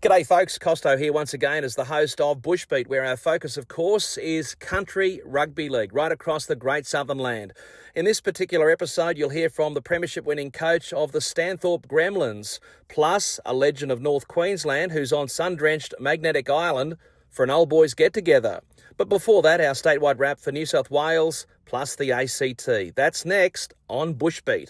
G'day folks, Costo here once again as the host of Bushbeat, where our focus of course is country rugby league right across the great southern land. In this particular episode you'll hear from the premiership winning coach of the Stanthorpe Gremlins, plus a legend of North Queensland who's on sun-drenched Magnetic Island for an old boys get-together. But before that, our statewide wrap for New South Wales plus the ACT. That's next on Bushbeat.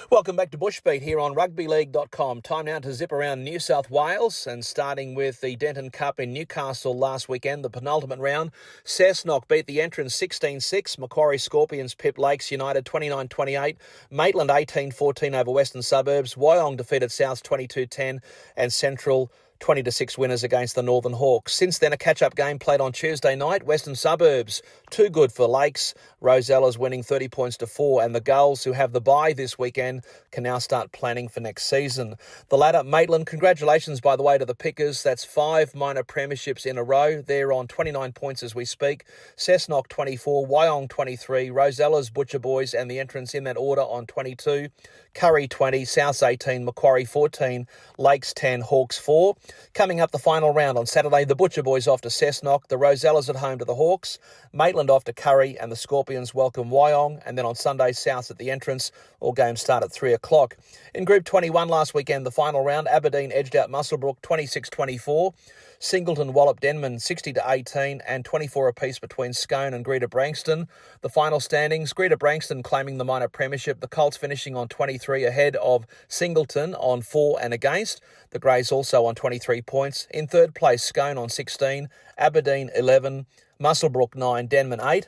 Welcome back to Bushbeat here on rugbyleague.com. Time now to zip around New South Wales and starting with the Denton Cup in Newcastle last weekend, the penultimate round. Cessnock beat the entrants 16-6. Macquarie Scorpions pipped Lakes United 29-28. Maitland 18-14 over Western Suburbs. Wyong defeated Souths 22-10 and Central 20-6 winners against the Northern Hawks. Since then, a catch-up game played on Tuesday night. Western Suburbs, too good for Lakes. Rosella's winning 30 points to 4, and the Gulls, who have the bye this weekend, can now start planning for next season. The latter, Maitland, congratulations, by the way, to the Pickers. That's 5 minor premierships in a row. They're on 29 points as we speak. Cessnock 24, Wyong 23, Rosella's Butcher Boys and the entrants in that order on 22. Curry 20, Souths 18, Macquarie 14, Lakes 10, Hawks 4. Coming up the final round on Saturday, the Butcher Boys off to Cessnock, the Rosellas at home to the Hawks, Maitland off to Curry, and the Scorpions welcome Wyong. And then on Sunday, Souths at the entrance. All games start at 3 o'clock. In Group 21 last weekend, the final round, Aberdeen edged out Muswellbrook 26-24. Singleton walloped Denman 60-18 and 24 apiece between Scone and Greater Branxton. The final standings, Greater Branxton claiming the minor premiership, the Colts finishing on 23 ahead of Singleton on 4 and against. The Greys also on 23 points. In third place, Scone on 16, Aberdeen 11, Muswellbrook 9, Denman 8.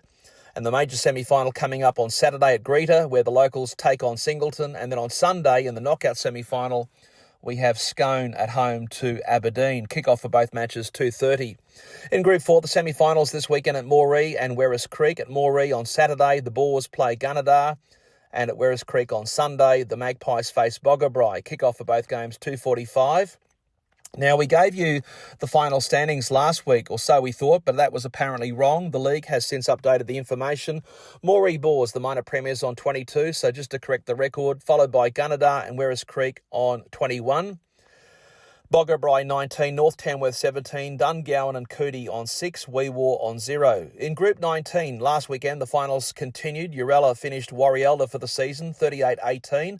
And the major semi-final coming up on Saturday at Greater, where the locals take on Singleton. And then on Sunday in the knockout semi-final, we have Scone at home to Aberdeen. Kick-off for both matches 2:30. In Group 4, the semi-finals this weekend at Moree and Werris Creek. At Moree on Saturday, the Boars play Gunnedah. And at Werris Creek on Sunday, the Magpies face Boggabri. Kick-off for both games 2:45. Now, we gave you the final standings last week, or so we thought, but that was apparently wrong. The league has since updated the information. Moree Boars, the minor premiers, on 22, so just to correct the record, followed by Gunnedah and Werris Creek on 21. Boggabri 19, North Tamworth 17, Dungowan and Cootee on 6, Wee Waa on 0. In Group 19, last weekend, the finals continued. Urella finished Warrielda for the season, 38-18.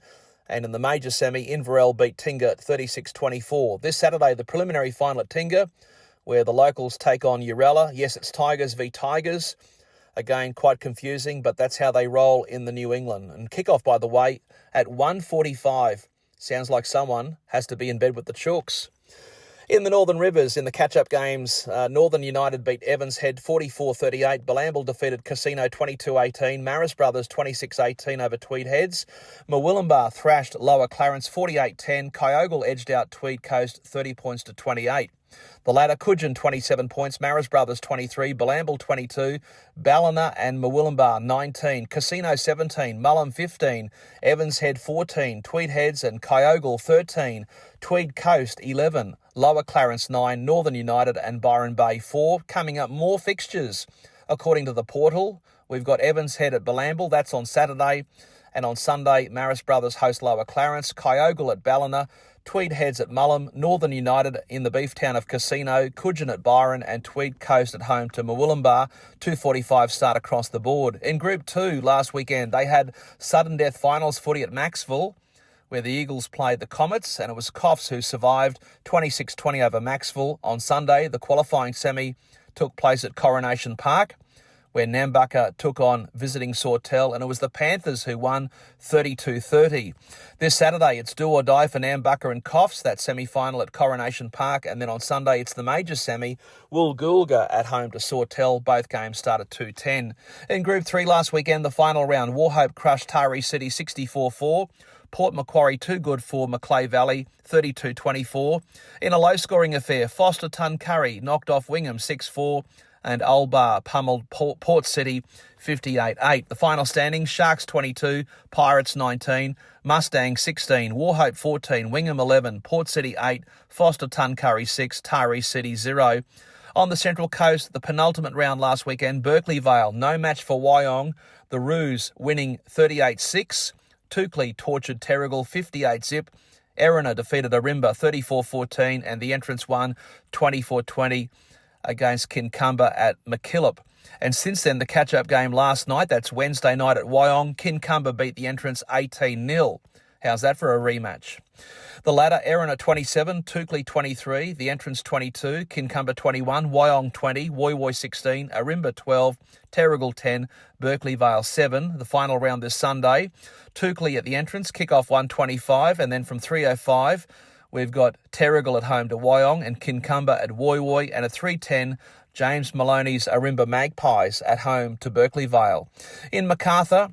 And in the major semi, Inverell beat Tingha 36-24. This Saturday, the preliminary final at Tingha, where the locals take on Urella. Yes, it's Tigers v Tigers. Again, quite confusing, but that's how they roll in the New England. And kickoff, by the way, at 1:45. Sounds like someone has to be in bed with the Chooks. In the Northern Rivers, in the catch-up games, Northern United beat Evans Head 44-38. Balambal defeated Casino 22-18. Marist Brothers 26-18 over Tweed Heads. Murwillumbah thrashed Lower Clarence 48-10. Kyogle edged out Tweed Coast 30 points to 28. The latter, Coogin 27 points, Marist Brothers 23, Balambal 22, Ballina and Murwillumbah 19, Casino 17, Mullum 15, Evans Head 14, Tweed Heads and Kyogle 13, Tweed Coast 11, Lower Clarence 9, Northern United and Byron Bay 4. Coming up, more fixtures. According to the portal, we've got Evans Head at Balambal, that's on Saturday. And on Sunday, Marist Brothers host Lower Clarence, Kyogle at Ballina, Tweed Heads at Mullum, Northern United in the beef town of Casino, Coogin at Byron and Tweed Coast at home to Murwillumbah. 2:45 start across the board. In Group 2 last weekend, they had sudden death finals footy at Maxville, where the Eagles played the Comets, and it was Coffs who survived 26-20 over Maxville. On Sunday, the qualifying semi took place at Coronation Park, where Nambucca took on visiting Sawtell, and it was the Panthers who won 32-30. This Saturday, it's do or die for Nambucca and Coffs, that semi-final at Coronation Park, and then on Sunday, it's the major semi, Woolgoolga at home to Sawtell. Both games start at 2:10. In Group 3 last weekend, the final round, Warhope crushed Taree City 64-4. Port Macquarie too good for Macleay Valley, 32-24. In a low-scoring affair, Foster Tuncurry knocked off Wingham 6-4. And Old Bar pummeled Port City 58-8. The final standings, Sharks 22, Pirates 19, Mustangs 16, Warhope 14, Wingham 11, Port City 8, Foster Tuncurry 6, Taree City 0. On the Central Coast, the penultimate round last weekend, Berkeley Vale, no match for Wyong. The Roos winning 38-6. Toukley tortured Terrigal 58-zip. Erina defeated Arimba 34-14, and the entrance won 24-20 against Kincumber at McKillop. And since then, the catch-up game last night, that's Wednesday night at Wyong, Kincumber beat the entrance 18-0. How's that for a rematch? The ladder, Erina 27, Toukley 23, the entrance 22, Kincumber 21, Wyong 20, Woy Woy 16, Arimba 12, Terrigal 10, Berkeley Vale 7. The final round this Sunday, Toukley at the entrance, kick-off 1:25, and then from 3:05, we've got Terrigal at home to Wyong and Kincumber at Woy Woy, and at 3:10, James Maloney's Arimba Magpies at home to Berkeley Vale. In Macarthur,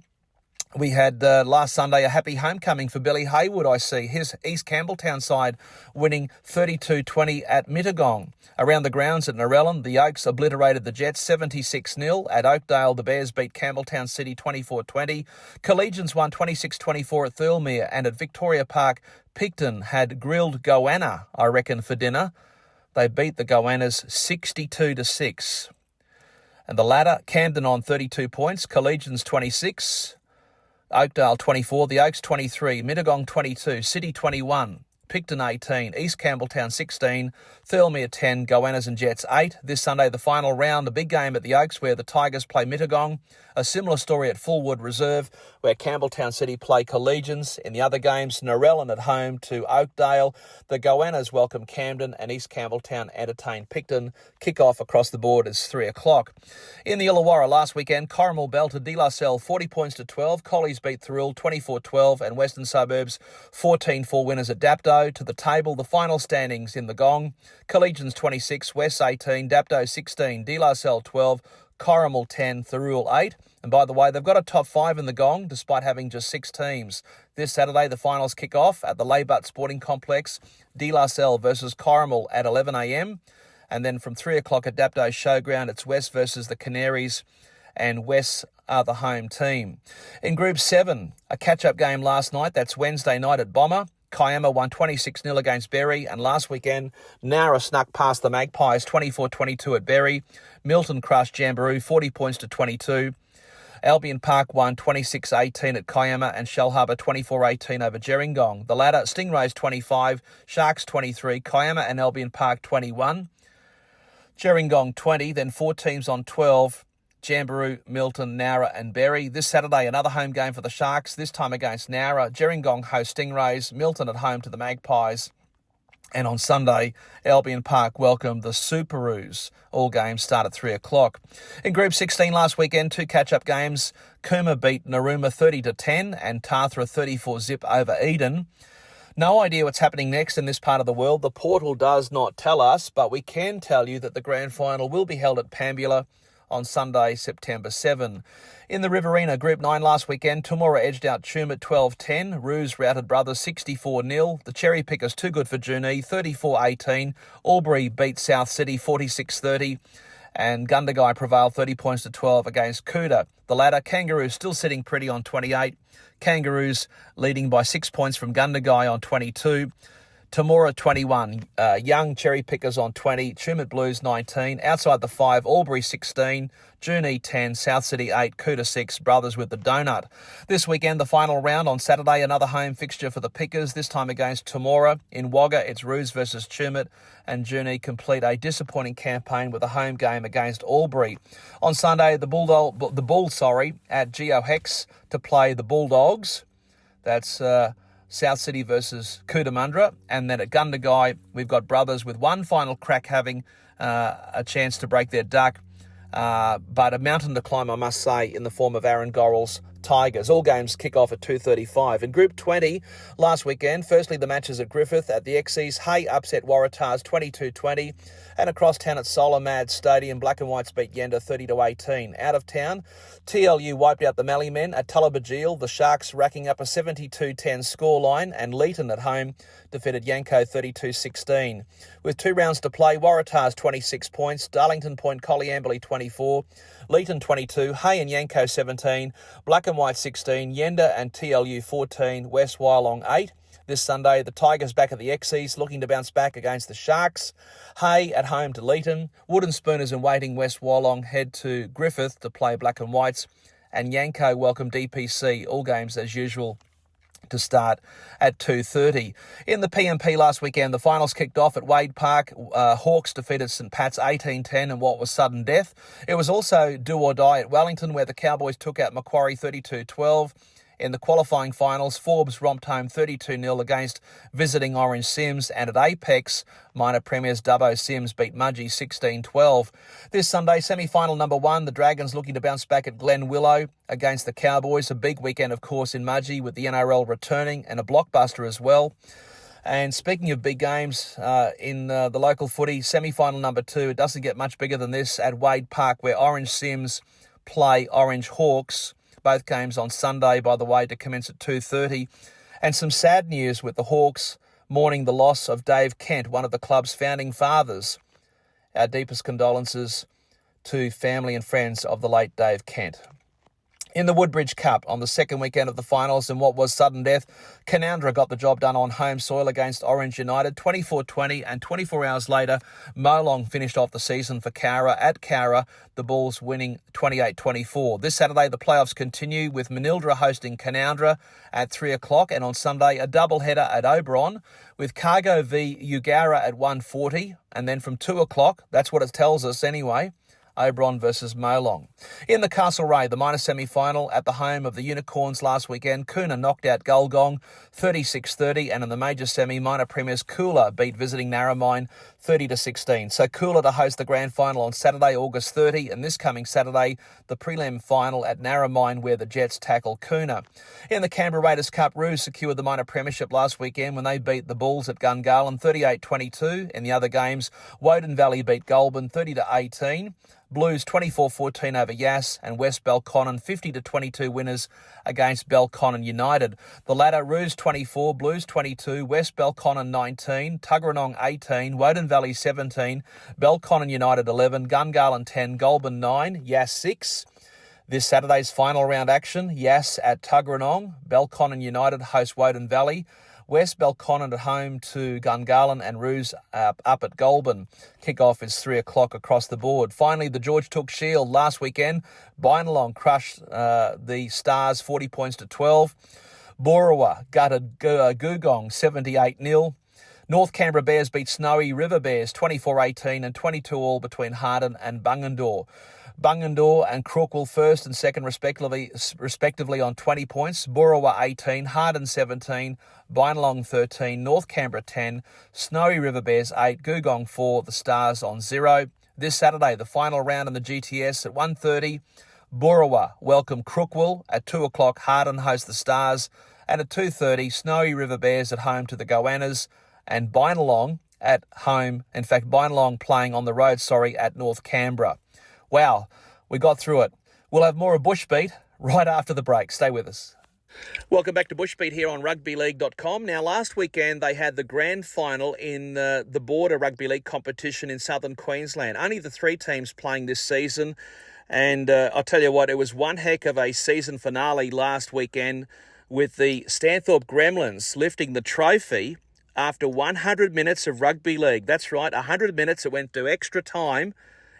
we had last Sunday a happy homecoming for Billy Haywood, I see. His East Campbelltown side winning 32-20 at Mittagong. Around the grounds at Narellan, the Oaks obliterated the Jets 76-0. At Oakdale, the Bears beat Campbelltown City 24-20. Collegians won 26-24 at Thirlmere, and at Victoria Park, Picton had grilled goanna, I reckon, for dinner. They beat the goannas 62-6. And the ladder, Camden on 32 points, Collegians 26, Oakdale 24, the Oaks 23, Mittagong 22, City 21, Picton 18, East Campbelltown 16, Thirlmere 10, Goannas and Jets 8. This Sunday, the final round, a big game at the Oaks where the Tigers play Mittagong. A similar story at Fullwood Reserve where Campbelltown City play Collegians. In the other games, Narellan at home to Oakdale. The Goannas welcome Camden and East Campbelltown entertain Picton. Kick-off across the board is 3 o'clock. In the Illawarra last weekend, Corrimal belted De La Salle 40 points to 12. Collies beat Thirroul 24-12 and Western Suburbs 14-4 winners at Dapto. To the table, the final standings in the Gong. Collegians 26, West 18, Dapto 16, De La Salle 12, Corrimal 10, Thirroul 8. And by the way, they've got a top 5 in the Gong despite having just 6 teams. This Saturday, the finals kick off at the Laybutt Sporting Complex. De La Salle versus Corrimal at 11 a.m. And then from 3 o'clock at Dapto Showground, it's West versus the Canaries, and West are the home team. In Group 7, a catch-up game last night. That's Wednesday night at Bomber. Kiama won 26-0 against Berry, and last weekend, Nara snuck past the Magpies 24-22 at Berry. Milton crushed Jamboree 40 points to 22. Albion Park won 26-18 at Kiama, and Shellharbour 24-18 over Gerringong. The ladder, Stingrays 25, Sharks 23, Kiama and Albion Park 21. Gerringong 20, then 4 teams on 12. Jamboree, Milton, Nowra and Berry. This Saturday, another home game for the Sharks, this time against Nowra. Gerringong host Stingrays, Milton at home to the Magpies. And on Sunday, Albion Park welcome the Superoos. All games start at 3 o'clock. In Group 16 last weekend, 2 catch-up games. Cooma beat Narooma 30-10 and Tathra 34-zip over Eden. No idea what's happening next in this part of the world. The portal does not tell us, but we can tell you that the grand final will be held at Pambula on Sunday, September 7. In the Riverina, Group 9 last weekend, Temora edged out Tumut 12-10. Roos routed Brothers 64-0. The Cherry Pickers too good for Junee 34-18. Albury beat South City 46-30. And Gundagai prevailed 30 points to 12 against Kuta. The ladder, Kangaroos still sitting pretty on 28. Kangaroos leading by 6 points from Gundagai on 22. Temora 21, Young Cherry Pickers on 20, Tumut Blues 19, outside the 5, Albury 16, Junee 10, South City 8, Kuta 6, Brothers with the donut. This weekend, the final round on Saturday, another home fixture for the Pickers, this time against Temora. In Wagga, it's Roos versus Tumut, and Junee complete a disappointing campaign with a home game against Albury. On Sunday, the Bulls at Geo Hex to play the Bulldogs. That's South City versus Cootamundra, and then at Gundagai, we've got Brothers with one final crack having a chance to break their duck, but a mountain to climb, I must say, in the form of Aaron Gorrell's Tigers. All games kick off at 2:35. In Group 20, last weekend, firstly the matches at Griffith at the Exes. Hay upset Waratahs 22-20, and across town at Solomad Stadium, Black and Whites beat Yenda 30-18. Out of town, TLU wiped out the Mallee men at Tullabajil, the Sharks racking up a 72-10 scoreline, and Leeton at home defeated Yanko 32-16. With 2 rounds to play, Waratahs 26 points, Darlington Point, Colliamberley 24, Leeton 22, Hay and Yanko 17, Black and White 16, Yenda and TLU 14, West Wyalong 8. This Sunday, the Tigers back at the Exes, looking to bounce back against the Sharks. Hay at home to Leeton. Wooden Spooners in waiting West Wyalong head to Griffith to play Black and Whites. And Yanko welcome DPC, all games as usual to start at 2:30. In the PMP last weekend, the finals kicked off at Wade Park. Hawks defeated St Pat's 18-10 in what was sudden death. It was also do or die at Wellington, where the Cowboys took out Macquarie 32-12. In the qualifying finals, Forbes romped home 32-0 against visiting Orange Sims, and at Apex, minor premiers Dubbo Sims beat Mudgee 16-12. This Sunday, semi-final number 1, the Dragons looking to bounce back at Glen Willow against the Cowboys. A big weekend, of course, in Mudgee with the NRL returning, and a blockbuster as well. And speaking of big games in the local footy, semi-final number 2, it doesn't get much bigger than this at Wade Park, where Orange Sims play Orange Hawks. Both games on Sunday, by the way, to commence at 2:30. And some sad news with the Hawks mourning the loss of Dave Kent, one of the club's founding fathers. Our deepest condolences to family and friends of the late Dave Kent. In the Woodbridge Cup, on the second weekend of the finals in what was sudden death, Canowindra got the job done on home soil against Orange United 24-20, and 24 hours later, Molong finished off the season for Cowra at Cowra, the Bulls winning 28-24. This Saturday, the playoffs continue with Manildra hosting Canowindra at 3 o'clock, and on Sunday, a doubleheader at Oberon with Cargo v Ugara at 1:40, and then from 2 o'clock, that's what it tells us anyway, Oberon versus Molong. In the Castlereagh, the minor semi-final at the home of the Unicorns last weekend, Coona knocked out Gulgong 36-30, and in the major semi, minor premiers Coolah beat visiting Narromine 30-16. So Coolah to host the grand final on Saturday, August 30, and this coming Saturday, the prelim final at Narromine, where the Jets tackle Coona. In the Canberra Raiders Cup, Roos secured the minor premiership last weekend when they beat the Bulls at Gungahlin 38-22. In the other games, Woden Valley beat Goulburn 30-18. Blues 24-14 over Yass, and West Belconnen 50-22 winners against Belconnen United. The latter, Roos 24, Blues 22, West Belconnen 19, Tuggeranong 18, Woden Valley 17, Belconnen United 11, Gungahlin 10, Goulburn 9, Yass 6. This Saturday's final round action, Yass at Tuggeranong, Belconnen United host Woden Valley, West Belconnen at home to Gungahlin, and Roos up at Goulburn. Kick-off is 3 o'clock across the board. Finally, the George Took Shield last weekend. Bynalong crushed the Stars 40 points to 12. Borawa gutted Googong 78-0. North Canberra Bears beat Snowy River Bears 24-18 and 22-all between Harden and Bungendore. Bungendore and Crookwell first and second respectively on 20 points. Borawa 18, Harden 17, Bynalong 13, North Canberra 10, Snowy River Bears 8, Googong 4, the Stars on 0. This Saturday, the final round in the GTS at 1:30. Borawa welcome Crookwell. At 2 o'clock, Harden hosts the Stars. And at 2:30, Snowy River Bears at home to the Goannas, and Bynalong at home. In fact, Bynalong playing on the road, at North Canberra. Wow, we got through it. We'll have more of Bushbeat right after the break. Stay with us. Welcome back to Bushbeat here on rugbyleague.com. Now, last weekend they had the grand final in the Border Rugby League competition in southern Queensland. Only the 3 teams playing this season. And I'll tell you what, it was one heck of a season finale last weekend with the Stanthorpe Gremlins lifting the trophy after 100 minutes of rugby league. That's right, 100 minutes. It went to extra time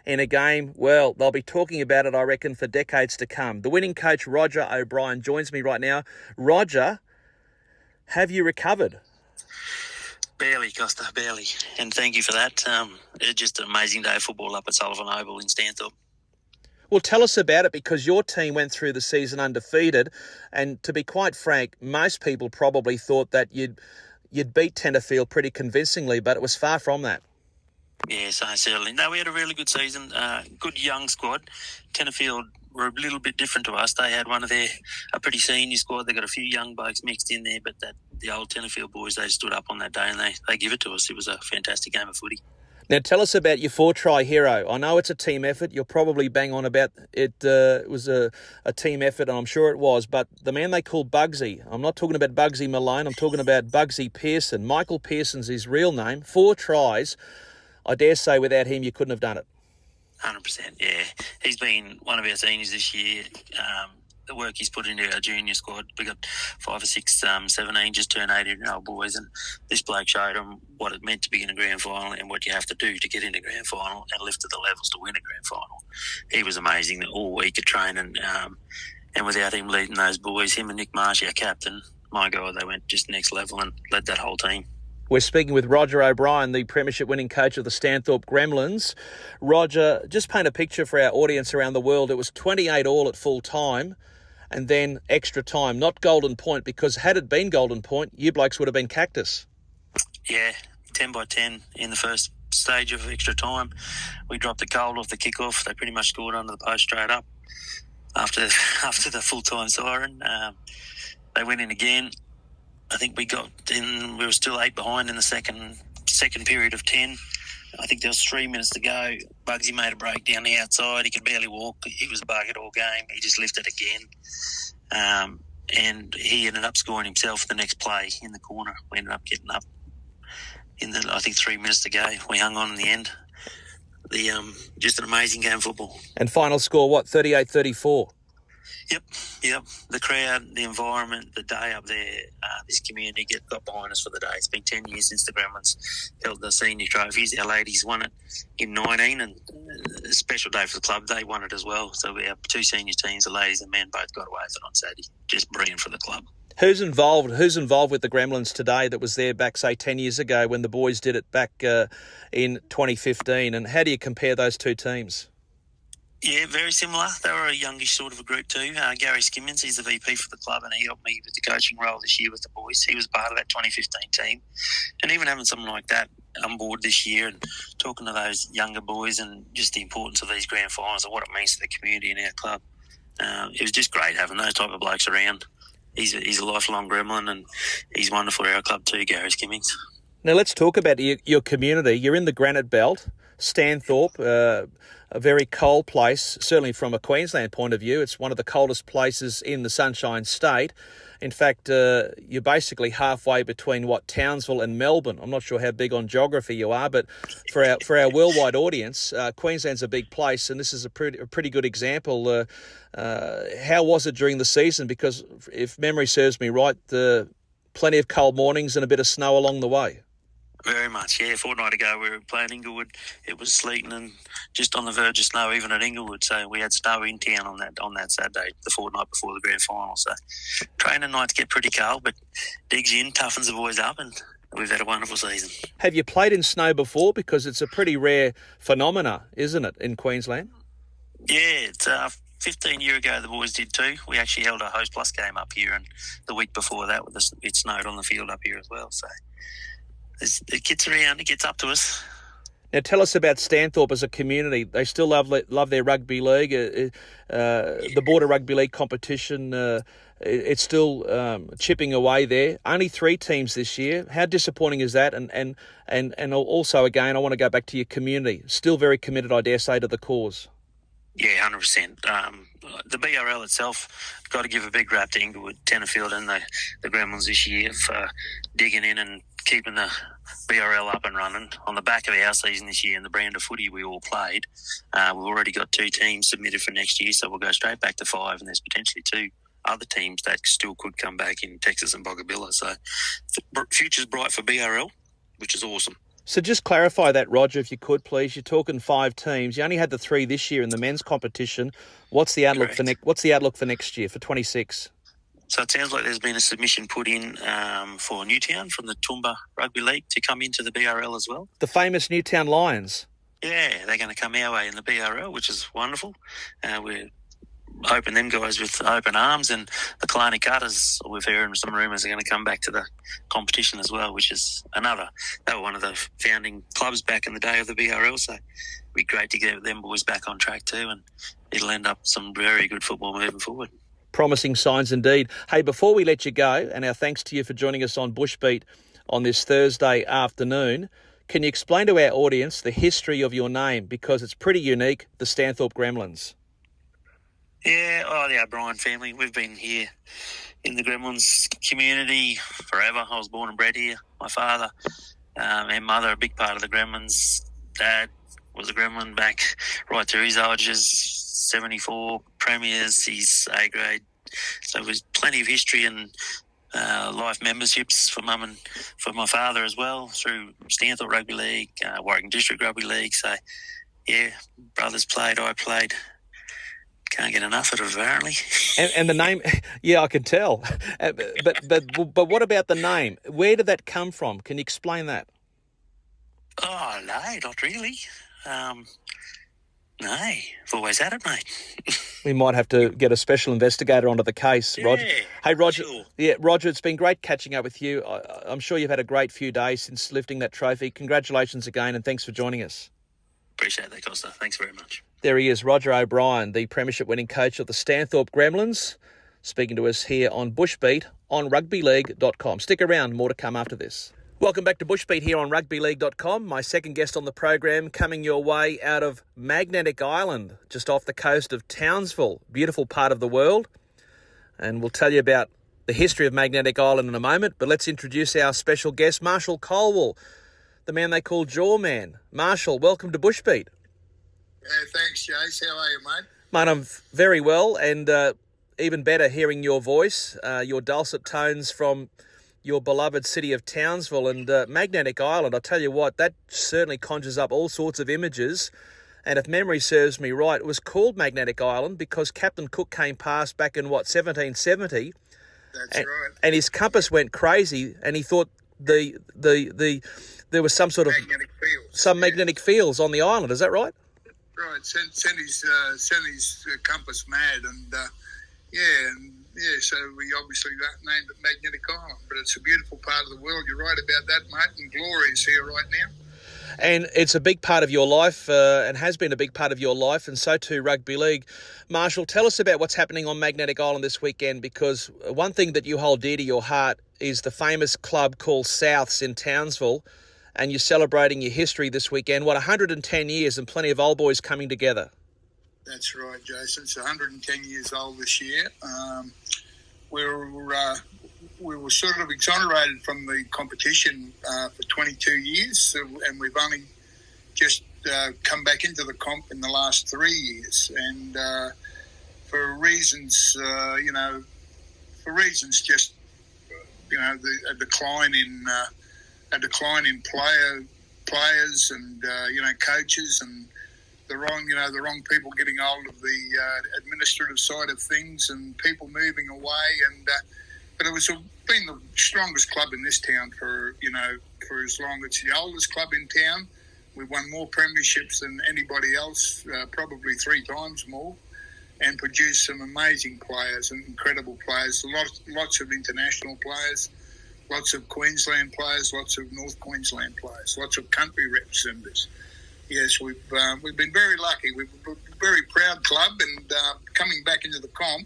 in a game, well, they'll be talking about it, I reckon, for decades to come. The winning coach, Roger O'Brien, joins me right now. Roger, have you recovered? Barely, Costo, barely. And thank you for that. It's just an amazing day of football up at Sullivan Oval in Stanthorpe. Well, tell us about it, because your team went through the season undefeated, and to be quite frank, most people probably thought that you'd beat Tenterfield pretty convincingly, but it was far from that. Yes, certainly. No, we had a really good season. Good young squad. Tenterfield were a little bit different to us. They had a pretty senior squad. They got a few young blokes mixed in there, but the old Tenterfield boys, they stood up on that day and they give it to us. It was a fantastic game of footy. Now, tell us about your 4-try hero. I know it's a team effort. You'll probably bang on about it. It was a team effort, and I'm sure it was. But the man they call Bugsy, I'm not talking about Bugsy Malone. I'm talking about Bugsy Pearson. Michael Pearson's his real name. 4 tries. I dare say without him you couldn't have done it. 100%, yeah. He's been one of our seniors this year. The work he's put into our junior squad, we got 5 or 6, 17, just turned 18-year-old boys, and this bloke showed them what it meant to be in a grand final and what you have to do to get in a grand final and lifted the levels to win a grand final. He was amazing all week at training, and without him leading those boys, him and Nick Marsh, our captain, my God, they went just next level and led that whole team. We're speaking with Roger O'Brien, the premiership-winning coach of the Stanthorpe Gremlins. Roger, just paint a picture for our audience around the world. It was 28 all at full time and then extra time, not golden point, because had it been golden point, you blokes would have been cactus. Yeah, 10 by 10 in the first stage of extra time. We dropped the cold off the kickoff. They pretty much scored under the post straight up after the full-time siren. They went in again. I think we got in. We were still 8 behind in the second period of 10. I think there was 3 minutes to go. Bugsy made a break down the outside. He could barely walk. He was buggered all game. He just lifted again, and he ended up scoring himself the next play in the corner. We ended up getting up in the, I think, 3 minutes to go. We hung on in the end. Just an amazing game of football. And final score, what, 38-34? Yep. The crowd, the environment, the day up there, this community got behind us for the day. It's been 10 years since the Gremlins held the senior trophies. Our ladies won it in 19, and a special day for the club. They won it as well. So we have 2 senior teams, the ladies and men, both got away with it on Saturday. Just brilliant for the club. Who's involved with the Gremlins today that was there back, say, 10 years ago when the boys did it back in 2015? And how do you compare those two teams? Yeah, very similar. They were a youngish sort of a group too. Gary Skimmins, he's the VP for the club, and he helped me with the coaching role this year with the boys. He was part of that 2015 team. And even having someone like that on board this year and talking to those younger boys and just the importance of these grand finals and what it means to the community and our club, it was just great having those type of blokes around. He's a lifelong Gremlin, and he's wonderful for our club too, Gary Skimmins. Now let's talk about your community. You're in the Granite Belt, Stanthorpe, a very cold place, certainly from a Queensland point of view. It's one of the coldest places in the Sunshine State. In fact, you're basically halfway between, Townsville and Melbourne. I'm not sure how big on geography you are, but for our worldwide audience, Queensland's a big place, and this is a pretty good example. How was it during the season? Because if memory serves me right, plenty of cold mornings and a bit of snow along the way. Very much, yeah. A fortnight ago we were playing Inglewood. It was sleeting and just on the verge of snow even at Inglewood. So we had snow in town on that Saturday, the fortnight before the grand final. So training nights get pretty cold, but digs in, toughens the boys up, and we've had a wonderful season. Have you played in snow before? Because it's a pretty rare phenomena, isn't it, in Queensland? Yeah, it's 15 years ago the boys did too. We actually held a Host Plus game up here, and the week before that it snowed on the field up here as well. So it gets around, it gets up to us. Now tell us about Stanthorpe as a community. They still love their rugby league. The Border Rugby League competition, it's still chipping away there. Only 3 teams this year. How disappointing is that? And also, again, I want to go back to your community. Still very committed, I dare say, to the cause. Yeah, 100%. The BRL itself, got to give a big rap to Inglewood, Tenterfield and the Gremlins this year for digging in and keeping the BRL up and running. On the back of our season this year and the brand of footy we all played, we've already got 2 teams submitted for next year, so we'll go straight back to 5, and there's potentially 2 other teams that still could come back in Texas and Boggabilla. So the future's bright for BRL, which is awesome. So just clarify that, Roger, if you could, please. You're talking 5 teams. You only had the 3 this year in the men's competition. What's the outlook for next year, for 26? So it sounds like there's been a submission put in for Newtown from the Toowoomba Rugby League to come into the BRL as well. The famous Newtown Lions. Yeah, they're going to come our way in the BRL, which is wonderful. We're hoping them guys with open arms, and the Kalani Cutters, we've heard some rumours, are going to come back to the competition as well, which is they were one of the founding clubs back in the day of the BRL, so it'd be great to get them boys back on track too, and it'll end up some very good football moving forward. Promising signs indeed. Hey, before we let you go, and our thanks to you for joining us on Bushbeat on this Thursday afternoon, can you explain to our audience the history of your name? Because it's pretty unique, the Stanthorpe Gremlins. Yeah, the O'Brien family. We've been here in the Gremlins community forever. I was born and bred here. My father and mother are a big part of the Gremlins. Dad was a Gremlin back right through his ages, 74 premiers, he's A grade. So there's plenty of history and life memberships for mum and for my father as well, through Stanthorpe Rugby League, Warrington District Rugby League. So, yeah, brothers played, I played. Can't get enough of it, apparently. And the name, yeah, I can tell. But what about the name? Where did that come from? Can you explain that? Oh, no, not really. No, I've always had it, mate. We might have to get a special investigator onto the case, Roger. Yeah, Hey, Roger. sure. Yeah, Roger, it's been great catching up with you. I'm sure you've had a great few days since lifting that trophy. Congratulations again, and thanks for joining us. Appreciate that, Costo. Thanks very much. There he is, Roger O'Brien, the premiership-winning coach of the Stanthorpe Gremlins, speaking to us here on Bushbeat on rugbyleague.com. Stick around, more to come after this. Welcome back to Bushbeat here on rugbyleague.com. My second guest on the program coming your way out of Magnetic Island, just off the coast of Townsville, beautiful part of the world. And we'll tell you about the history of Magnetic Island in a moment, but let's introduce our special guest, Marshall Colwell, the man they call Jawman. Marshall, welcome to Bushbeat. Thanks, Jace. How are you, mate? Mate, I'm very well, and even better hearing your voice, your dulcet tones from your beloved city of Townsville and Magnetic Island. I tell you what, that certainly conjures up all sorts of images. And if memory serves me right, it was called Magnetic Island because Captain Cook came past back in, 1770? That's right. And his compass went crazy, and he thought there was some sort of Magnetic fields. magnetic fields on the island. Is that right? Right. Sent his compass mad, and so we obviously named it Magnetic Island. But it's a beautiful part of the world. You're right about that, mate, and glorious here right now. And it's a big part of your life and has been a big part of your life, and so too Rugby League. Marshall, tell us about what's happening on Magnetic Island this weekend, because one thing that you hold dear to your heart is the famous club called Souths in Townsville, and you're celebrating your history this weekend. 110 years and plenty of old boys coming together. That's right, Jason. It's 110 years old this year. We were sort of exonerated from the competition for 22 years, and we've only just come back into the comp in the last 3 years. And for reasons just, a decline in players and coaches, and the wrong people getting hold of the administrative side of things, and people moving away. And but it was been the strongest club in this town for as long. It's the oldest club in town. We've won more premierships than anybody else, probably 3 times more, and produced some amazing players and incredible players. Lots of international players. Lots of Queensland players, lots of North Queensland players, lots of country representatives. Yes, we've been very lucky. We're a very proud club, and coming back into the comp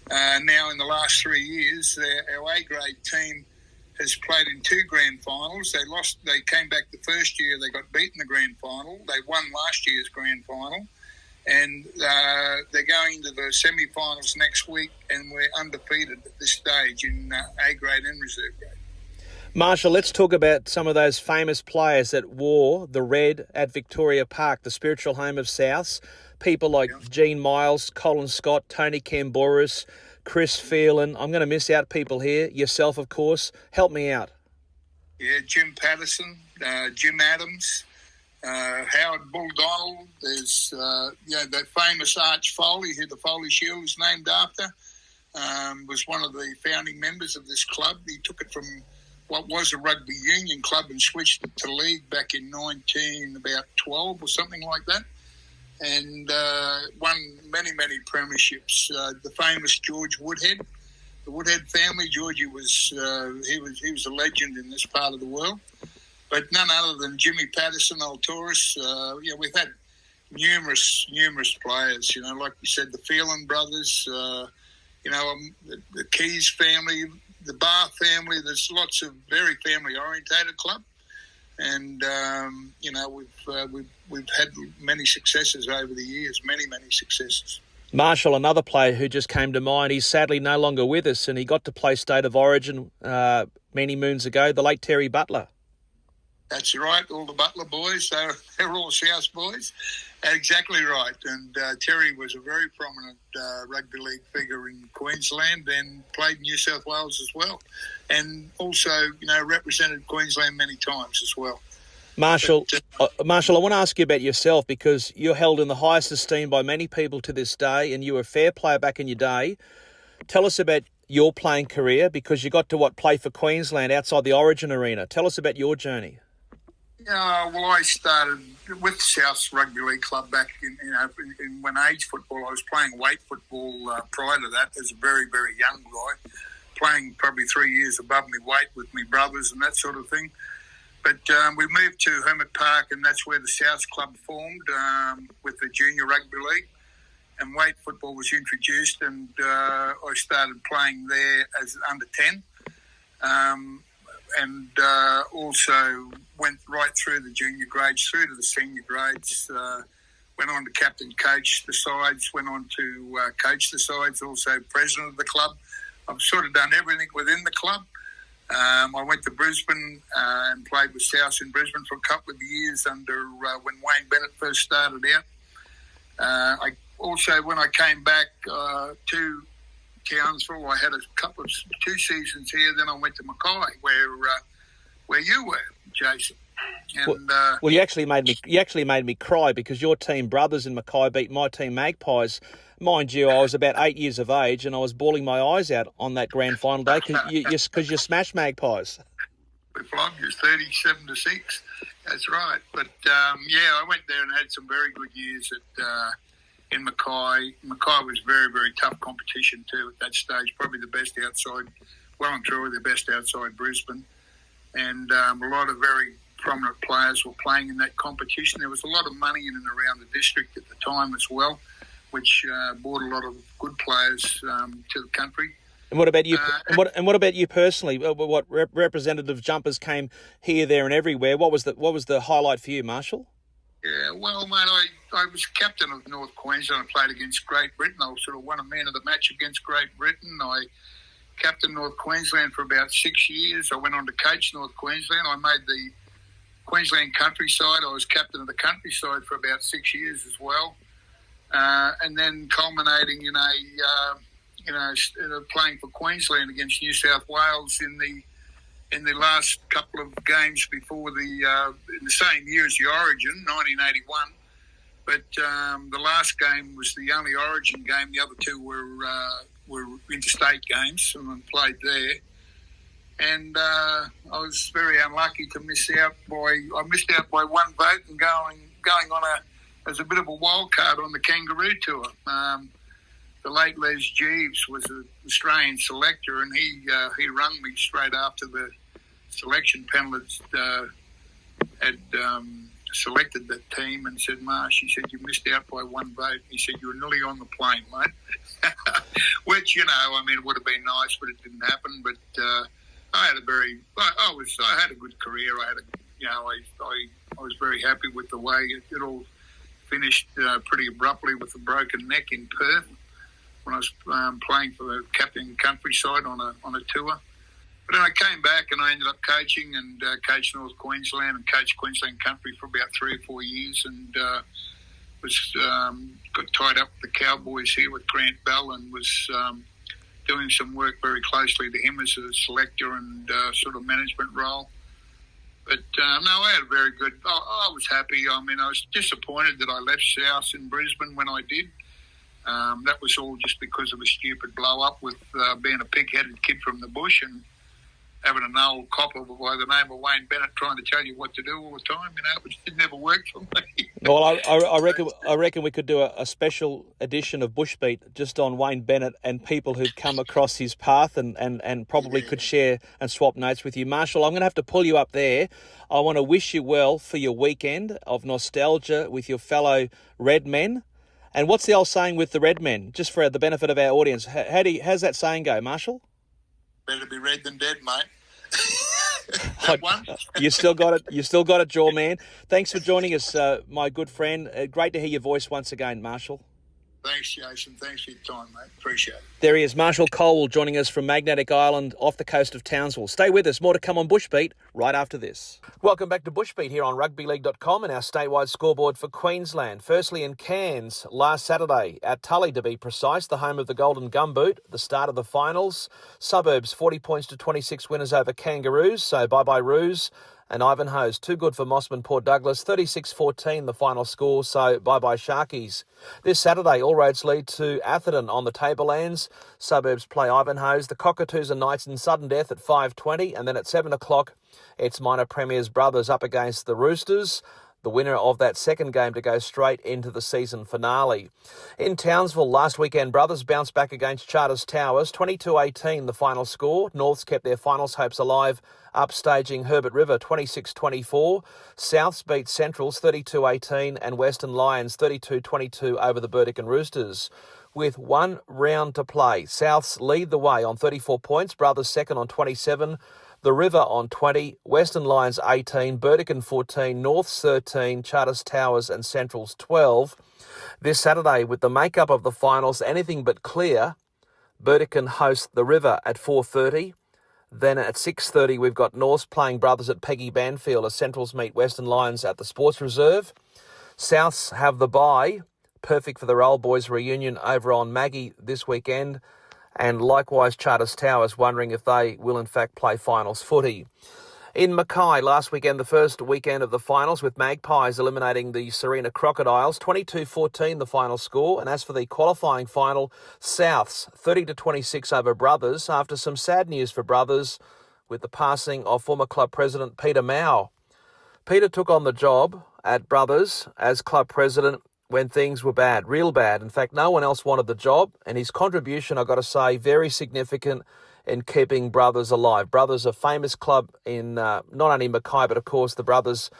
now in the last 3 years, our A-grade team has played in 2 grand finals. They came back the first year, they got beaten the grand final. They won last year's grand final, and they're going into the semi-finals next week, and we're undefeated at this stage in A-grade and reserve grade. Marshall, let's talk about some of those famous players that wore the red at Victoria Park, the spiritual home of Souths. People like Gene Miles, Colin Scott, Tony Camboris, Chris Phelan. I'm going to miss out people here. Yourself, of course. Help me out. Yeah, Jim Patterson, Jim Adams, Howard Bull Donald. There's that famous Arch Foley, who the Foley Shield is named after, was one of the founding members of this club. He took it from what was a rugby union club and switched it to league back in 1912 or something like that, and won many premierships. The famous George Woodhead, the Woodhead family. Georgie was he was a legend in this part of the world. But none other than Jimmy Patterson, Alturas. We've had numerous players. Like you said, the Phelan brothers. The Keys family, the Barr family. There's lots of very family-orientated club, and we've had many successes over the years. Many successes. Marshall, another player who just came to mind. He's sadly no longer with us, and he got to play State of Origin many moons ago. The late Terry Butler. That's right, all the Butler boys, they're all South boys. Exactly right. And Terry was a very prominent rugby league figure in Queensland and played in New South Wales as well. And also, represented Queensland many times as well. Marshall, But, Marshall, I want to ask you about yourself because you're held in the highest esteem by many people to this day, and you were a fair player back in your day. Tell us about your playing career because you got to play for Queensland outside the Origin arena. Tell us about your journey. well, I started with South's Rugby League Club back in when age football. I was playing weight football prior to that as a very, very young guy, playing probably 3 years above my weight with my brothers and that sort of thing. But we moved to Hermit Park, and that's where the South Club formed with the Junior Rugby League. And weight football was introduced, and I started playing there as under 10. And also went right through the junior grades, through to the senior grades, went on to captain, coach the sides, went on to coach the sides, also president of the club. I've sort of done everything within the club. I went to Brisbane and played with South in Brisbane for a couple of years under when Wayne Bennett first started out. I also, when I came back to Townsville, I had a couple of 2 seasons here. Then I went to Mackay, where you were, Jason. And, well, you actually made me cry because your team Brothers in Mackay beat my team Magpies. Mind you, I was about 8 years of age and I was bawling my eyes out on that grand final day because you smashed Magpies. We flogged you 37-6. That's right. But I went there and had some very good years in Mackay. Mackay was very, very tough competition too at that stage. Probably the best outside, well and truly the best outside Brisbane. And a lot of very prominent players were playing in that competition. There was a lot of money in and around the district at the time as well, which brought a lot of good players to the country. And what about you? And what about you personally? What representative jumpers came here, there, and everywhere? What was the highlight for you, Marshall? Yeah, well, mate, I was captain of North Queensland. I played against Great Britain. I sort of won a man of the match against Great Britain. I captained North Queensland for about 6 years. I went on to coach North Queensland. I made the Queensland countryside. I was captain of the countryside for about 6 years as well. And then culminating in playing for Queensland against New South Wales in the last couple of games before in the same year as the Origin, 1981. But the last game was the only Origin game. The other two were interstate games, and I played there. And I was very unlucky to miss out by one vote and going on as a bit of a wild card on the Kangaroo Tour. The late Les Jeeves was an Australian selector, and he rung me straight after the selection panel had selected that team and said, Marsh, he said, you missed out by one vote. He said, you were nearly on the plane, mate. Which, it would have been nice, but it didn't happen. But I had I had a good career. I was very happy with the way it all finished pretty abruptly with a broken neck in Perth when I was playing for the captain countryside on a tour. But then I came back and I ended up coaching and coached North Queensland and coached Queensland Country for about 3 or 4 years, and got tied up with the Cowboys here with Grant Bell and was doing some work very closely to him as a selector and sort of management role. But I had a very good. I was happy. I was disappointed that I left South in Brisbane when I did. That was all just because of a stupid blow up with being a pig-headed kid from the bush and having an old copper by the name of Wayne Bennett trying to tell you what to do all the time, which it never worked for me. Well, I reckon we could do a special edition of Bushbeat just on Wayne Bennett and people who'd come across his path and probably could share and swap notes with you. Marshall, I'm going to have to pull you up there. I want to wish you well for your weekend of nostalgia with your fellow Red Men. And what's the old saying with the Red Men, just for the benefit of our audience? How's that saying go, Marshall? Better be red than dead, mate. You still got it. You still got it, Jaw man. Thanks for joining us, my good friend. Great to hear your voice once again, Marshall. Thanks, Jason. Thanks for your time, mate. Appreciate it. There he is, Marshall Colwell, joining us from Magnetic Island off the coast of Townsville. Stay with us. More to come on Bushbeat right after this. Welcome back to Bushbeat here on rugbyleague.com and our statewide scoreboard for Queensland. Firstly, in Cairns, last Saturday, at Tully to be precise, the home of the Golden Gumboot, the start of the finals. Suburbs, 40 points to 26 winners over Kangaroos, so bye-bye Roos. and Ivanhoe's too good for Mossman Port Douglas, 36-14 the final score, so bye-bye Sharkies. This Saturday, all roads lead to Atherton on the Tablelands. Suburbs play Ivanhoe's. The Cockatoos and Knights in sudden death at 5:20, and then at 7 o'clock, it's Minor Premier's Brothers up against the Roosters. The winner of that second game to go straight into the season finale. In Townsville, last weekend, Brothers bounced back against Charters Towers, 22-18 the final score. Norths kept their finals hopes alive, upstaging Herbert River 26-24. Souths beat Centrals 32-18 and Western Lions 32-22 over the Burdekin Roosters. With 1 round to play, Souths lead the way on 34 points, Brothers second on 27, the River on 20, Western Lions 18, Burdekin 14, Norths 13, Charters Towers and Centrals 12. This Saturday, with the makeup of the finals anything but clear, Burdekin host the River at 4:30. Then at 6:30, we've got Norths playing Brothers at Peggy Banfield as Centrals meet Western Lions at the Sports Reserve. Souths have the bye, perfect for their old boys reunion over on Maggie this weekend. And likewise, Charters Towers wondering if they will in fact play finals footy. In Mackay, last weekend, the first weekend of the finals, with Magpies eliminating the Serena Crocodiles, 22-14 the final score. And as for the qualifying final, Souths 30-26 over Brothers, after some sad news for Brothers with the passing of former club president Peter Mao. Peter took on the job at Brothers as club president when things were bad, real bad. In fact, no one else wanted the job, and his contribution, I've got to say, very significant in keeping Brothers alive. Brothers, a famous club in not only Mackay, but of course the Brothers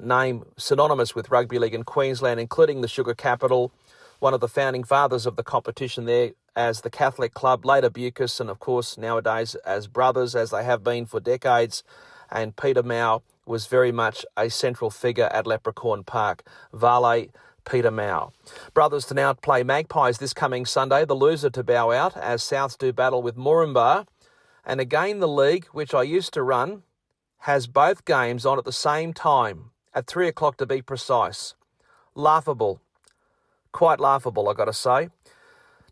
name synonymous with rugby league in Queensland, including the Sugar Capital, one of the founding fathers of the competition there as the Catholic club, later Bucas, and of course nowadays as Brothers, as they have been for decades. And Peter Mao was very much a central figure at Leprechaun Park. Vale Peter Mao. Brothers to now play Magpies this coming Sunday, the loser to bow out as Souths do battle with Moranbah. And again, the league, which I used to run, has both games on at the same time, at 3 o'clock to be precise. Laughable. Quite laughable, I've got to say.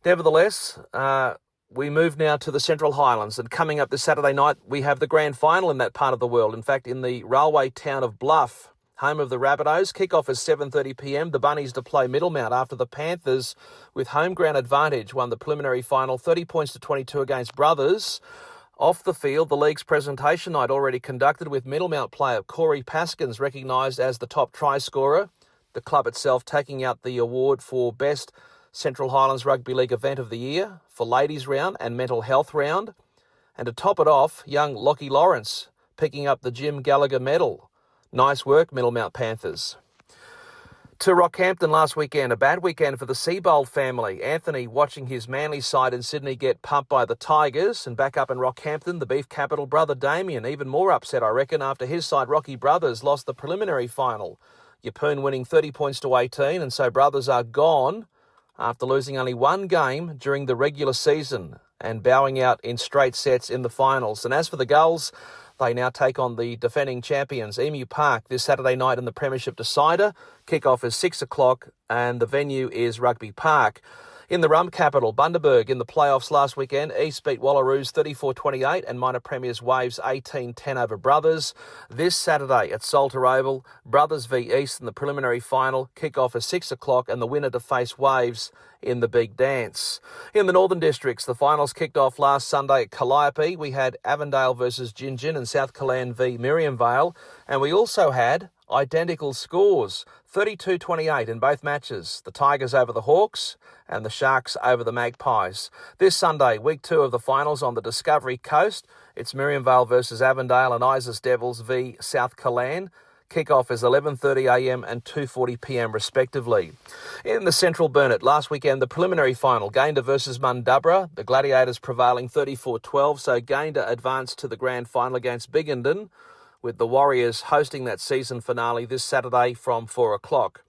Nevertheless, we move now to the Central Highlands, and coming up this Saturday night, we have the grand final in that part of the world. In fact, in the railway town of Bluff, home of the Rabbitohs. Kick-off is 7:30pm. The Bunnies to play Middlemount after the Panthers, with home ground advantage, won the preliminary final 30 points to 22 against Brothers. Off the field, the league's presentation night already conducted, with Middlemount player Corey Paskins recognised as the top try scorer. The club itself taking out the award for Best Central Highlands Rugby League Event of the Year for Ladies Round and Mental Health Round. And to top it off, young Lockie Lawrence picking up the Jim Gallagher Medal. Nice work, Middlemount Panthers. To Rockhampton last weekend, a bad weekend for the Seabold family. Anthony watching his Manly side in Sydney get pumped by the Tigers, and back up in Rockhampton, the beef capital brother Damien, even more upset I reckon after his side Rocky Brothers lost the preliminary final. Yeppoon winning 30 points to 18, and so Brothers are gone after losing only one game during the regular season and bowing out in straight sets in the finals. And as for the Gulls, they now take on the defending champions, Emu Park, this Saturday night in the Premiership Decider. Kick-off is 6 o'clock and the venue is Rugby Park. In the rum capital, Bundaberg in the playoffs last weekend, East beat Wallaroos 34-28 and Minor Premiers Waves 18-10 over Brothers. This Saturday at Salter Oval, Brothers v East in the preliminary final. Kick-off is 6 o'clock and the winner to face Waves in the big dance. In the Northern Districts, the finals kicked off last Sunday at Calliope. We had Avondale versus Gingin and South Callan v Miriamvale, and we also had identical scores, 32-28 in both matches. The Tigers over the Hawks and the Sharks over the Magpies. This Sunday, week 2 of the finals on the Discovery Coast. It's Miriamvale versus Avondale and Isis Devils v South Callan. Kick-off is 11:30am and 2:40pm respectively. In the Central Burnett, last weekend, the preliminary final, Gayndah versus Mundubra. The Gladiators prevailing 34-12, so Gayndah advanced to the grand final against Biggendon, with the Warriors hosting that season finale this Saturday from 4 o'clock.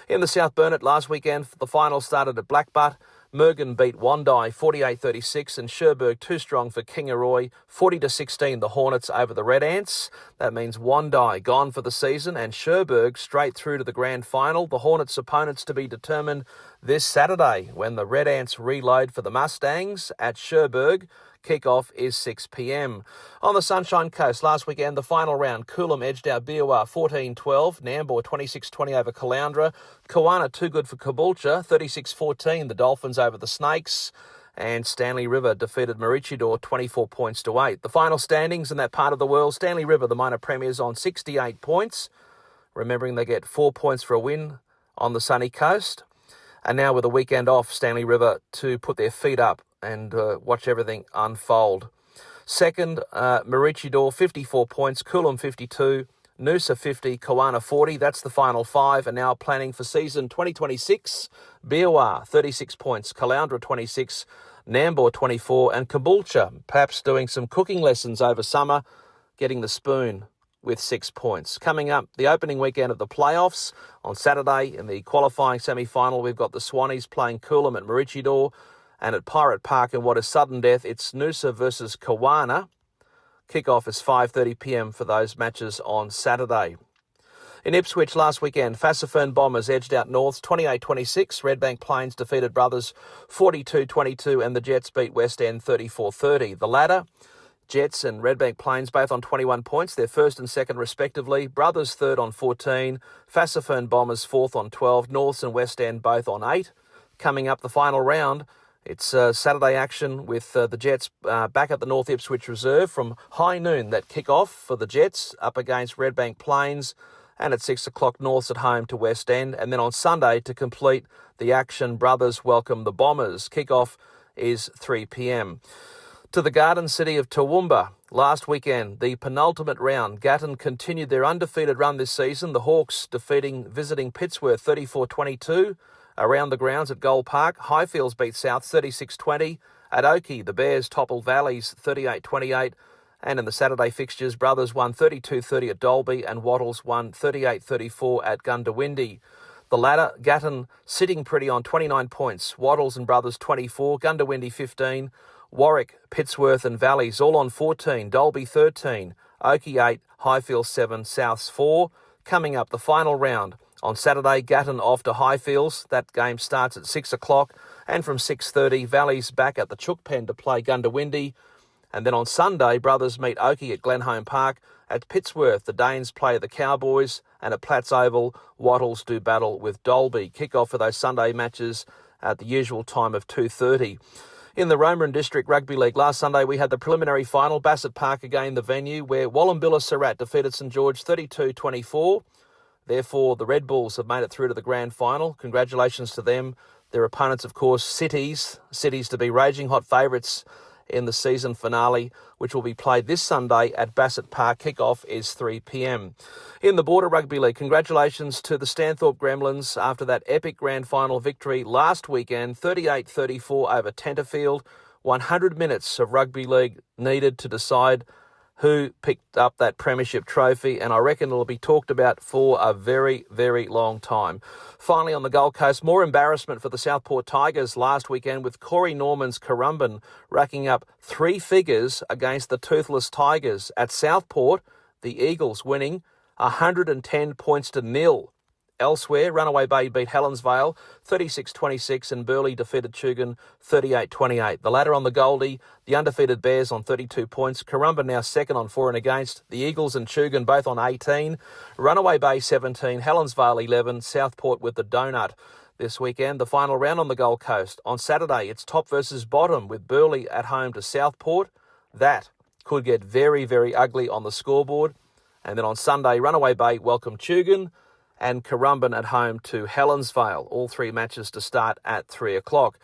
In the South Burnett last weekend, the final started at Blackbutt. Mergen beat Wandai 48-36 and Cherbourg too strong for Kingaroy 40-16 the Hornets over the Red Ants. That means Wandai gone for the season and Cherbourg straight through to the grand final. The Hornets' opponents to be determined this Saturday when the Red Ants reload for the Mustangs at Cherbourg. Kick-off is 6 p.m. On the Sunshine Coast, last weekend, the final round, Coolum edged out Biawar 14-12, Nambour 26-20 over Caloundra, Kawana too good for Caboolture 36-14, the Dolphins over the Snakes, and Stanley River defeated Maroochydore 24 points to 8. The final standings in that part of the world, Stanley River, the minor premiers, on 68 points, remembering they get 4 points for a win on the sunny coast. And now with a weekend off, Stanley River to put their feet up and watch everything unfold. Second, Maroochydore 54 points, Coolum 52, Noosa 50, Kawana 40. That's the final five. And now planning for season 2026, Biawar 36 points, Caloundra 26, Nambour 24, and Caboolture perhaps doing some cooking lessons over summer, getting the spoon with 6 points. Coming up, the opening weekend of the playoffs on Saturday in the qualifying semi-final, we've got the Swannies playing Coolum at Maroochydore, and at Pirate Park in what is sudden death, it's Noosa versus Kawana. Kick-off is 5:30 p.m. for those matches on Saturday. In Ipswich last weekend, Fassifern Bombers edged out Norths 28-26, Redbank Plains defeated Brothers 42-22, and the Jets beat West End 34-30. The latter, Jets and Redbank Plains both on 21 points, they're first and second respectively. Brothers third on 14, Fassifern Bombers fourth on 12, Norths and West End both on 8. Coming up the final round, it's Saturday action with the Jets back at the North Ipswich Reserve from high noon. That kick-off for the Jets up against Redbank Plains, and at 6 o'clock Norths at home to West End. And then on Sunday to complete the action, Brothers welcome the Bombers. Kick-off is 3 p.m. To the Garden City of Toowoomba. Last weekend, the penultimate round, Gatton continued their undefeated run this season. The Hawks defeating visiting Pittsworth 34-22. Around the grounds at Gold Park, Highfields beat South 36-20. At Oakey, the Bears toppled Valleys 38-28. And in the Saturday fixtures, Brothers won 32-30 at Dalby and Wattles won 38-34 at Gundawindi. The latter, Gatton sitting pretty on 29 points. Wattles and Brothers 24, Gundawindi 15. Warwick, Pittsworth and Valleys all on 14. Dalby 13, Oakey 8, Highfields 7, Souths 4. Coming up the final round. On Saturday, Gatton off to Highfields. That game starts at 6 o'clock. And from 6:30, Valleys back at the Chook Pen to play Gundawindi. And then on Sunday, Brothers meet Oakey at Glenholme Park. At Pittsworth, the Danes play the Cowboys. And at Platts Oval, Wattles do battle with Dalby. Kick-off for those Sunday matches at the usual time of 2:30. In the Roman District Rugby League, last Sunday we had the preliminary final. Bassett Park again the venue, where Wallumbilla Surratt defeated St George 32-24. Therefore, the Red Bulls have made it through to the grand final. Congratulations to them. Their opponents, of course, Cities to be raging hot favourites in the season finale, which will be played this Sunday at Bassett Park. Kick-off is 3 p.m. In the Border Rugby League, congratulations to the Stanthorpe Gremlins after that epic grand final victory last weekend, 38-34 over Tenterfield. 100 minutes of rugby league needed to decide who picked up that premiership trophy, and I reckon it'll be talked about for a very, very long time. Finally, on the Gold Coast, more embarrassment for the Southport Tigers last weekend with Corey Norman's Currumbin racking up 3 figures against the Toothless Tigers. At Southport, the Eagles winning 110 points to 0. Elsewhere, Runaway Bay beat Helensvale 36-26 and Burleigh defeated Tugan 38-28. The latter on the Goldie, the undefeated Bears on 32 points. Currumbin now second on 4 and against. The Eagles and Tugan both on 18. Runaway Bay 17, Helensvale 11, Southport with the donut. This weekend, the final round on the Gold Coast. On Saturday, it's top versus bottom with Burleigh at home to Southport. That could get very, very ugly on the scoreboard. And then on Sunday, Runaway Bay welcome Tugan and Currumbin at home to Helensvale. All 3 matches to start at 3 o'clock.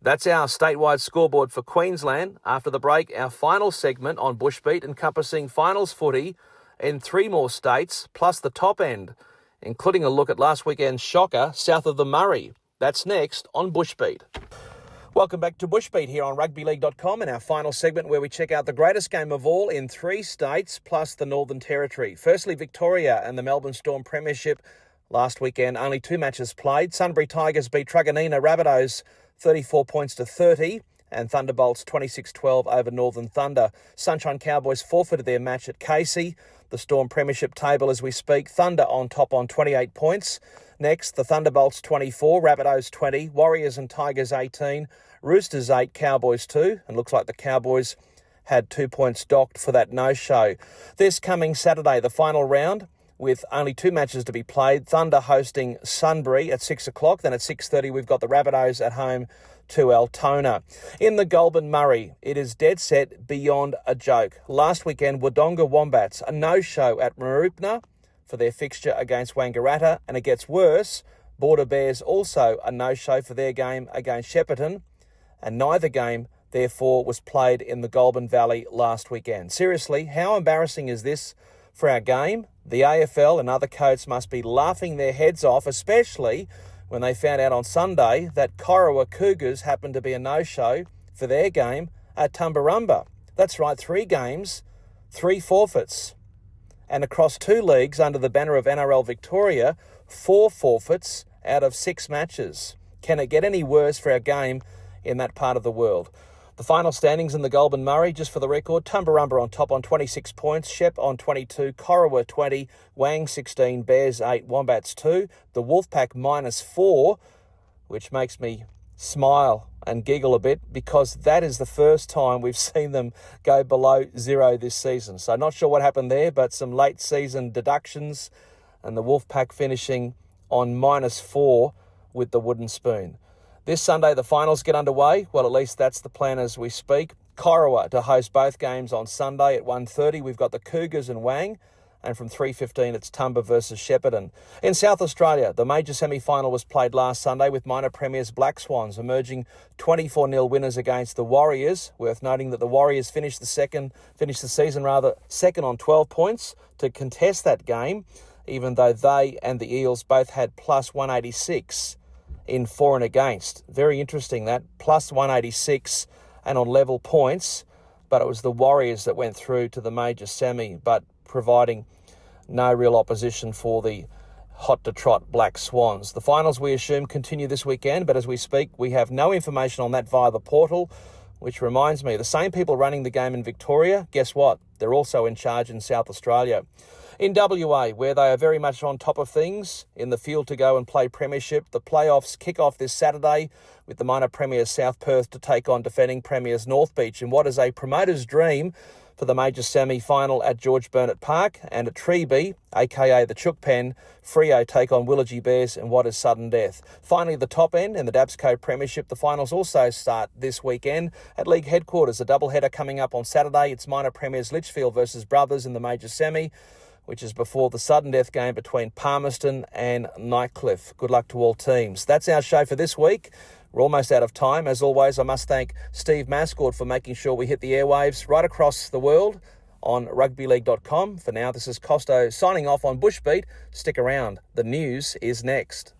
That's our statewide scoreboard for Queensland. After the break, our final segment on Bushbeat encompassing finals footy in 3 more states, plus the top end, including a look at last weekend's shocker south of the Murray. That's next on Bushbeat. Welcome back to Bushbeat here on rugbyleague.com and our final segment where we check out the greatest game of all in 3 states plus the Northern Territory. Firstly, Victoria and the Melbourne Storm Premiership. Last weekend, only 2 matches played. Sunbury Tigers beat Truganina Rabbitohs 34 points to 30 and Thunderbolts 26-12 over Northern Thunder. Sunshine Cowboys forfeited their match at Casey. The Storm Premiership table as we speak. Thunder on top on 28 points. next. The Thunderbolts 24, Rabbitohs 20, Warriors and Tigers 18, Roosters 8, Cowboys 2, and looks like the Cowboys had 2 points docked for that no-show. This coming Saturday, the final round, with only 2 matches to be played. Thunder hosting Sunbury at 6 o'clock. Then at 6:30, we've got the Rabbitohs at home to Altona. In the Goulburn Murray, it is dead set beyond a joke. Last weekend, Wodonga Wombats, a no-show at Mooroopna for their fixture against Wangaratta, and it gets worse. Border Bears also a no-show for their game against Shepparton, and neither game, therefore, was played in the Goulburn Valley last weekend. Seriously, how embarrassing is this for our game? The AFL and other codes must be laughing their heads off, especially when they found out on Sunday that Corowa Cougars happened to be a no-show for their game at Tumbarumba. That's right, 3 games, 3 forfeits. And across 2 leagues under the banner of NRL Victoria, 4 forfeits out of 6 matches. Can it get any worse for our game in that part of the world? The final standings in the Goulburn Murray, just for the record, Tumbarumba on top on 26 points, Shep on 22, Corowa 20, Wang 16, Bears 8, Wombats 2, the Wolfpack -4, which makes me smile and giggle a bit because that is the first time we've seen them go below 0 this season. So not sure what happened there, but some late season deductions and the Wolfpack finishing on -4 with the wooden spoon. This Sunday, the finals get underway. Well, at least that's the plan as we speak. Corowa to host both games on Sunday at 1:30. We've got the Cougars and Wang. And from 3:15, it's Tumba versus Shepparton. In South Australia, the major semi-final was played last Sunday with minor premiers Black Swans emerging 24-0 winners against the Warriors. Worth noting that the Warriors finished the season second on 12 points to contest that game, even though they and the Eels both had plus 186 in for and against. Very interesting that, plus 186 and on level points, but it was the Warriors that went through to the major semi, but providing no real opposition for the hot-to-trot Black Swans. The finals, we assume, continue this weekend, but as we speak, we have no information on that via the portal, which reminds me, the same people running the game in Victoria, guess what? They're also in charge in South Australia. In WA, where they are very much on top of things, in the field to go and play premiership, the playoffs kick off this Saturday with the minor premiers South Perth to take on defending premiers North Beach in what is a promoter's dream for the major semi-final at George Burnett Park, and at Treeby, aka the Chook Pen, Freo take on Willagee Bears in what is sudden death. Finally, the top end in the Dabsco Premiership, the finals also start this weekend at League Headquarters. A doubleheader coming up on Saturday. It's minor premiers Litchfield versus Brothers in the major semi, which is before the sudden death game between Palmerston and Nightcliff. Good luck to all teams. That's our show for this week. We're almost out of time. As always, I must thank Steve Mascord for making sure we hit the airwaves right across the world on rugbyleague.com. For now, this is Costo signing off on Bushbeat. Stick around. The news is next.